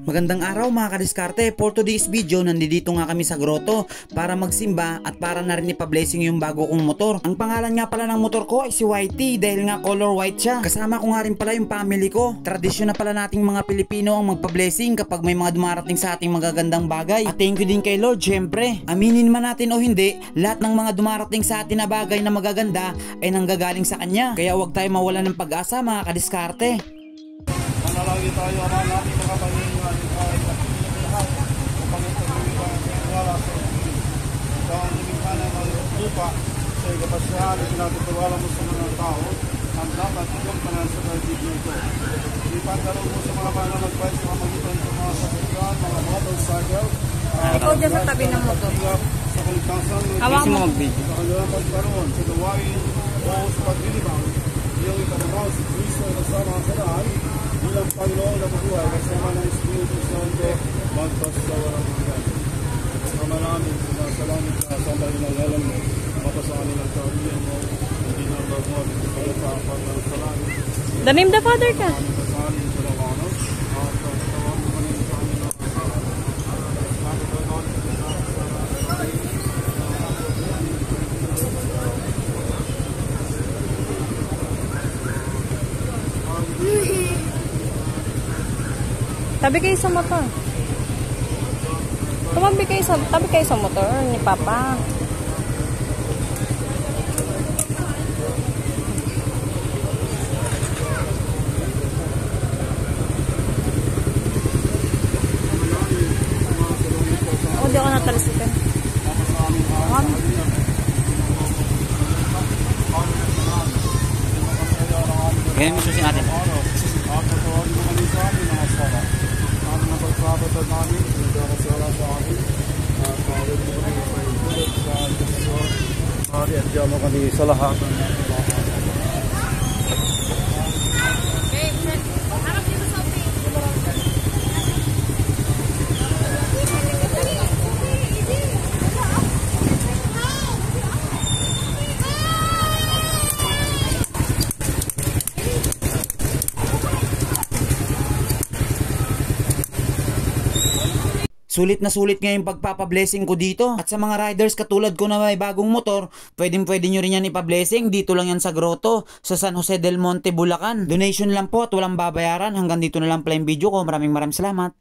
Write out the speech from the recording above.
Magandang araw mga kadiskarte. For today's video, nandito nga kami sa grotto para magsimba at para na rin ipa-blessing yung bago kong motor. Ang pangalan nga pala ng motor ko ay si YT dahil nga color white siya. Kasama ko nga rin pala yung family ko. Tradisyon na pala nating mga Pilipino ang magpa-blessing kapag may mga dumarating sa ating magagandang bagay. At thank you din kay Lord, syempre. Aminin man natin o hindi, lahat ng mga dumarating sa atin na bagay na magaganda ay nanggagaling sa Kanya. Kaya huwag tayo mawala ng pag-asa mga kadiskarte. Manalagi tayo ang natin mga Panginoon ay lahat upang ituloy ang pinagwala sa iyo. Ikaw ang lumikha ng lupa sa ikapasyahan at pinatutuwala mo sa mga tao ang dapat iyong panansagal dito ito. Ipagdalo mo sa mga mananagbay sa kamagitan sa mga sasakyan, mga motorcycle, ikaw dyan sa tabi ng motor. sa kaligtasan ng Hawak mo. sa kanilang pagkaroon sa gawain o sa pagdilibang. Iyong ipanabaw si Kristo ay kasama sa lahat bilang Panginoon na mabuhay kasama ng Espiritu Santo magpasawalang hanggan. Kasama namin sinasalamin sa sandali ng ngalan mo, mapasanin ang kawiyan mo, hindi na bagmod, kaya sa pagkasalan. The name the Father ka. Mapasanin sa lawanos, at pagkatawan mo kanin sa amin ng kasama. Tabi kayo sa motor. Tabi kayo sa motor ni Papa. O, di ako natalisikan. Kaya yung susi natin. Diyan mo kami sa lahat. Sulit na sulit nga yung pagpapablessing ko dito. At sa mga riders katulad ko na may bagong motor, pwede nyo rin yan ipablessing. Dito lang yan sa grotto, sa San Jose del Monte, Bulacan. Donation lang po at walang babayaran. Hanggang dito na lang pala yung video ko. Maraming salamat.